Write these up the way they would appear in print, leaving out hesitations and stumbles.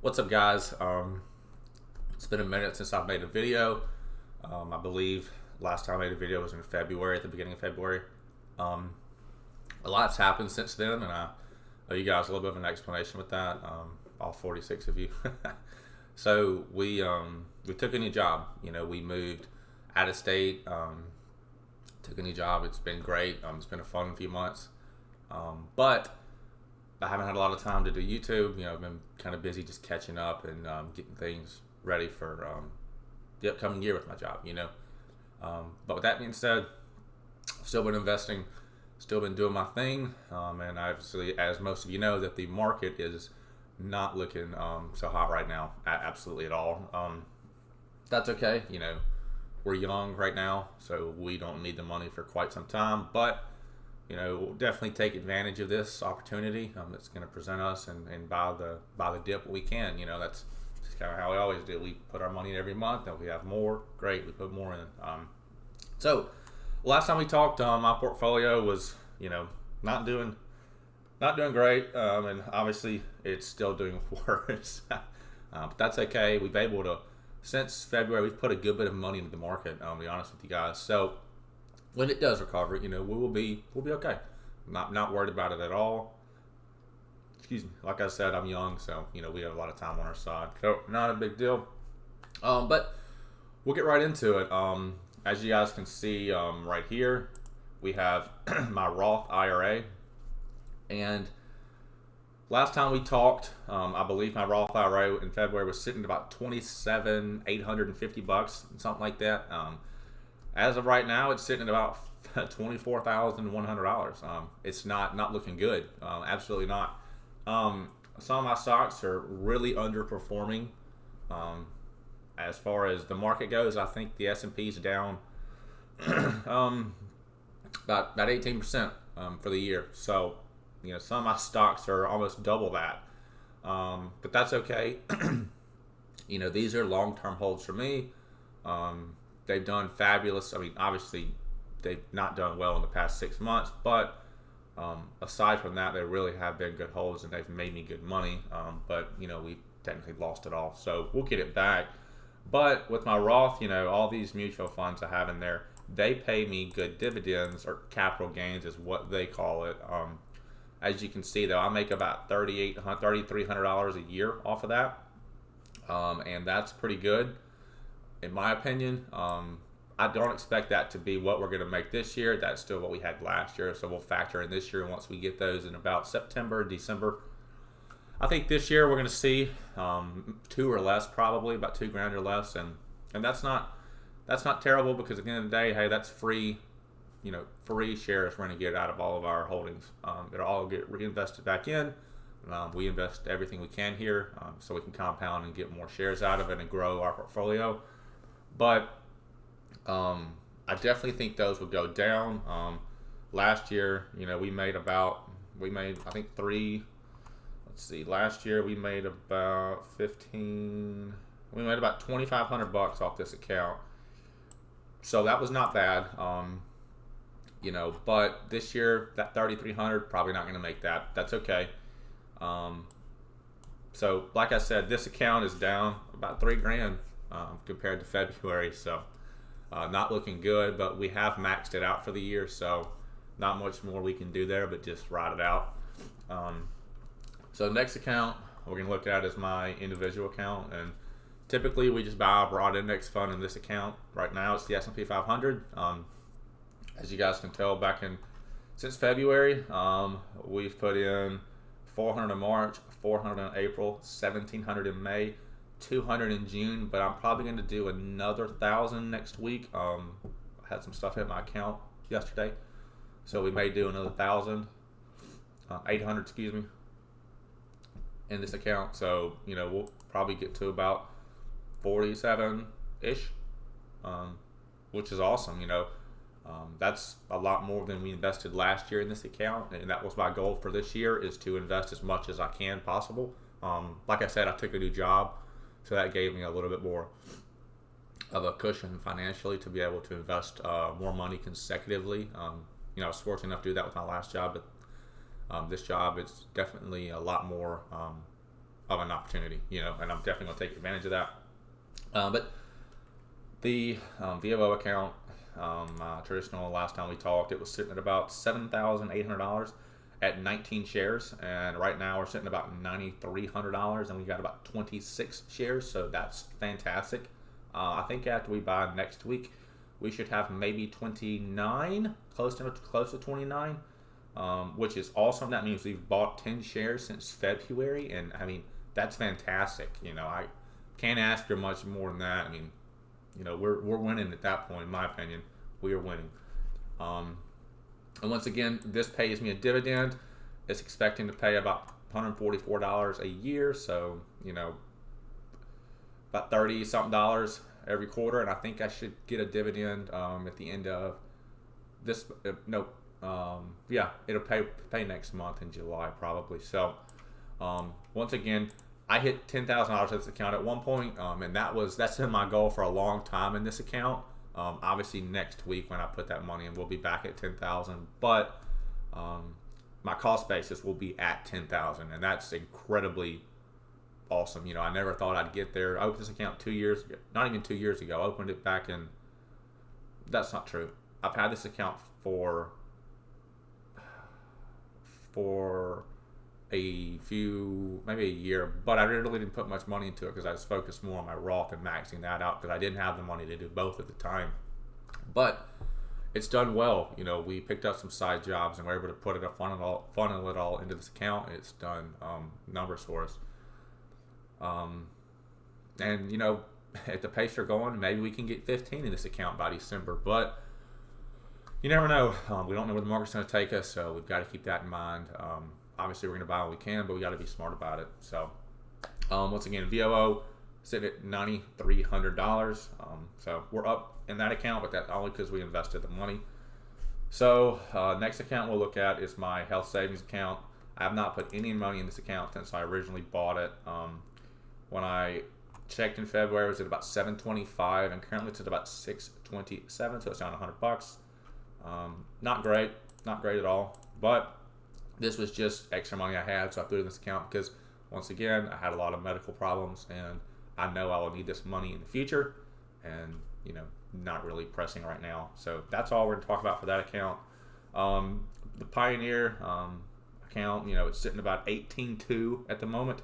What's up, guys? It's been a minute since I've made a video. I believe last time I made a video was in February, at the beginning of February. Um, a lot's happened since then, and I owe you guys a little bit of an explanation with that. All 46 of you. So we took a new job. We moved out of state. Took a new job. It's been great. It's been a fun few months. But I haven't had a lot of time to do YouTube. I've been kind of busy just catching up and getting things ready for the upcoming year with my job. But with that being said, I've still been investing, still been doing my thing, and obviously, as most of you know, that the market is not looking so hot right now, absolutely at all. That's okay. We're young right now, so we don't need the money for quite some time, but we'll definitely take advantage of this opportunity that's going to present us and buy the dip we can. That's just kind of how we always do. We put our money in every month, and we have more. Great, we put more in. So last time we talked, my portfolio was not doing great, and obviously it's still doing worse. But that's okay. We've been able to, since February, we've put a good bit of money into the market. To be honest with you guys, so when it does recover, we'll be okay. Not worried about it at all. Excuse me. Like I said, I'm young, so we have a lot of time on our side, so not a big deal. But we'll get right into it. As you guys can see, right here, we have my Roth IRA, and last time we talked, I believe my Roth IRA in February was sitting at about $27,850, something like that. As of right now, it's sitting at about $24,100. It's not looking good. Absolutely not. Some of my stocks are really underperforming. As far as the market goes, I think the S&P is down about 18% for the year. So, some of my stocks are almost double that. But that's okay. These are long-term holds for me. They've done fabulous. I mean, obviously, they've not done well in the past 6 months, but aside from that, they really have been good holds, and they've made me good money. But we technically lost it all, so we'll get it back. But with my Roth, all these mutual funds I have in there, they pay me good dividends, or capital gains is what they call it. As you can see, though, I make about $3,300 a year off of that, and that's pretty good. In my opinion, I don't expect that to be what we're going to make this year. That's still what we had last year, so we'll factor in this year once we get those in about September, December. I think this year we're going to see two or less, probably about $2,000 or less, and that's not terrible, because at the end of the day, hey, that's free, free shares we're going to get out of all of our holdings. It'll all get reinvested back in. We invest everything we can here, so we can compound and get more shares out of it and grow our portfolio. But I definitely think those would go down. Last year, we made I think three. Let's see. Last year we made about 15. We made about $2,500 off this account, so that was not bad. But this year, that 3,300, probably not going to make that. That's okay. So like I said, this account is down about $3,000 compared to February, so not looking good. But we have maxed it out for the year, so not much more we can do there, but just ride it out. So next account we're going to look at is my individual account, and typically we just buy a broad index fund in this account. Right now it's the S&P 500. As you guys can tell, since February, we've put in 400 in March, 400 in April, 1,700 in May, 200 in June, but I'm probably going to do another 1,000 next week. I had some stuff hit my account yesterday, so we may do another 1,000, 800, excuse me, in this account. So we'll probably get to about 47-ish, which is awesome. That's a lot more than we invested last year in this account, and that was my goal for this year, is to invest as much as I can possible. Like I said, I took a new job, so that gave me a little bit more of a cushion financially to be able to invest more money consecutively. I was fortunate enough to do that with my last job, but this job is definitely a lot more of an opportunity, you know, and I'm definitely going to take advantage of that. But the VOO account, traditional, last time we talked, it was sitting at about $7,800 at 19 shares, and right now we're sitting at about $9,300, and we got about 26 shares, so that's fantastic. I think after we buy next week, we should have maybe 29, close to 29, which is awesome. That means we've bought 10 shares since February, and I mean, that's fantastic. You know, I can't ask for much more than that. I mean, you know, we're winning at that point, in my opinion. We are winning. And once again, this pays me a dividend. It's expecting to pay about $144 a year, so, you know, about $30-something every quarter, and I think I should get a dividend at the end of this. Yeah, it'll pay next month in July probably. So, once again, I hit $10,000 in this account at one point, and that's been my goal for a long time in this account. Obviously, next week when I put that money in, we'll be back at 10,000. But my cost basis will be at 10,000, and that's incredibly awesome. You know, I never thought I'd get there. I opened this account 2 years ago, not even 2 years ago. I opened it back in. That's not true. I've had this account for a few, maybe a year, but I really didn't put much money into it because I was focused more on my Roth and maxing that out because I didn't have the money to do both at the time. But it's done well. You know, we picked up some side jobs and we're able to put it funnel it all into this account. It's done numbers for us. And you know, at the pace we're going, maybe we can get 15 in this account by December. But you never know. We don't know where the market's going to take us, so we've got to keep that in mind. Obviously, we're going to buy what we can, but we got to be smart about it. So, once again, VOO sitting at $9,300. So we're up in that account, but that's only because we invested the money. So next account we'll look at is my health savings account. I have not put any money in this account since I originally bought it. When I checked in February, it was at about $725, and currently it's at about $627, so it's down $100. Not great at all, but this was just extra money I had, so I put it in this account because, once again, I had a lot of medical problems, and I know I will need this money in the future, and, you know, not really pressing right now. So that's all we're going to talk about for that account. The Pioneer account, you know, it's sitting about 18.2 at the moment.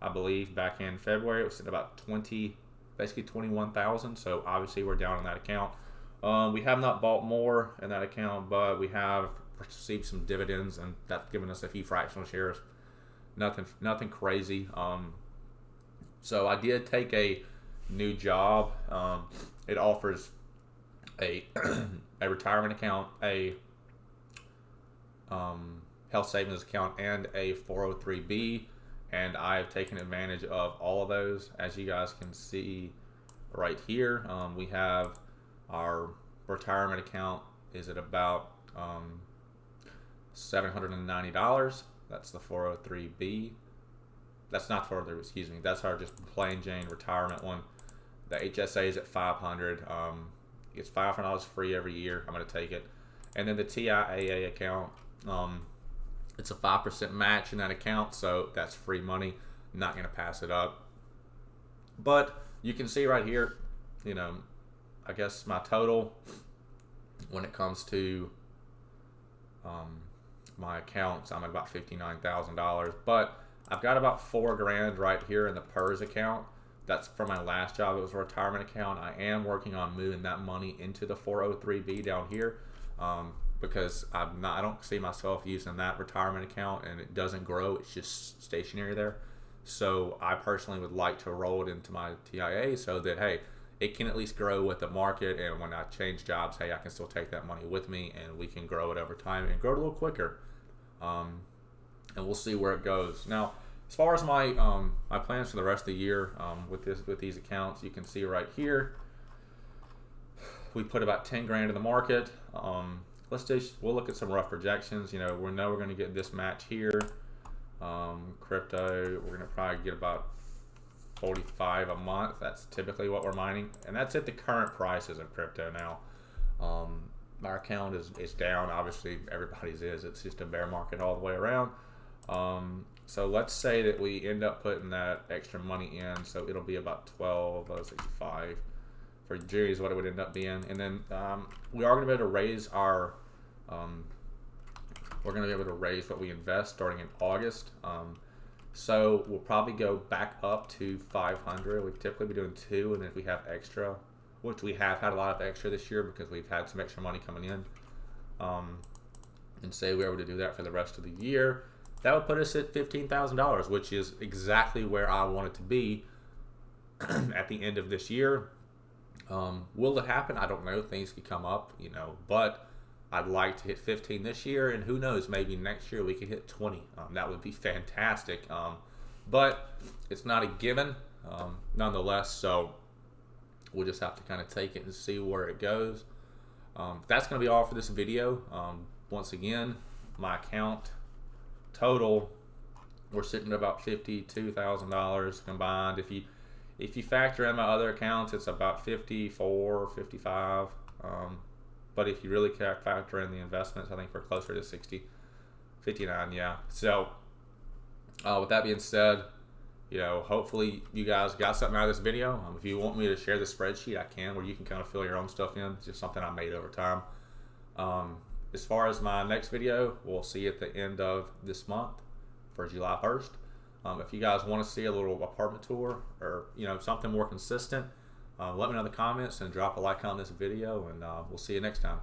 I believe back in February it was sitting about 21,000. So obviously we're down in that account. We have not bought more in that account, but we have received some dividends, and that's given us a few fractional shares. Nothing crazy. So I did take a new job. It offers a a retirement account, a health savings account, and a 403b, and I've taken advantage of all of those. As you guys can see right here, we have our retirement account is at about $790. That's the 403b. That's not 403, excuse me. That's our just plain Jane retirement one. The HSA is at $500. It's $500 free every year. I'm going to take it. And then the TIAA account, it's a 5% match in that account, so that's free money. Not going to pass it up. But you can see right here, you know, I guess my total when it comes to my accounts, I'm at about $59,000. But I've got about $4,000 right here in the PERS account. That's from my last job. It was a retirement account. I am working on moving that money into the 403b down here because I don't see myself using that retirement account, and it doesn't grow. It's just stationary there. So I personally would like to roll it into my TIA so that, hey, it can at least grow with the market, and when I change jobs, hey, I can still take that money with me, and we can grow it over time and grow it a little quicker. And we'll see where it goes. Now, as far as my my plans for the rest of the year with these accounts, you can see right here, we put about $10,000 in the market. We'll look at some rough projections. You know, we know we're going to get this match here. Crypto, we're going to probably get about 45 a month. That's typically what we're mining, and that's at the current prices of crypto now. Our account is down. Obviously, everybody's is. It's just a bear market all the way around. So let's say that we end up putting that extra money in, so it'll be about 12.65 for Jerry is what it would end up being. And then we are going to be able to raise our we're going to be able to raise what we invest starting in August. So we'll probably go back up to 500. We typically be doing 2, and then if we have extra, which we have had a lot of extra this year because we've had some extra money coming in, and say we're able to do that for the rest of the year, that would put us at $15,000, which is exactly where I want it to be at the end of this year. Will it happen? I don't know. Things could come up, but I'd like to hit 15 this year, and who knows, maybe next year we could hit 20. That would be fantastic. But it's not a given, nonetheless, so we'll just have to kind of take it and see where it goes. That's going to be all for this video. Once again, my account total, we're sitting at about $52,000 combined. If you factor in my other accounts, it's about 54, 55. But if you really factor in the investments, I think we're closer to 60, 59, yeah. So with that being said, hopefully you guys got something out of this video. If you want me to share the spreadsheet, I can, where you can kind of fill your own stuff in. It's just something I made over time. As far as my next video, we'll see at the end of this month for July 1st. If you guys want to see a little apartment tour or something more consistent, let me know in the comments and drop a like on this video, and we'll see you next time.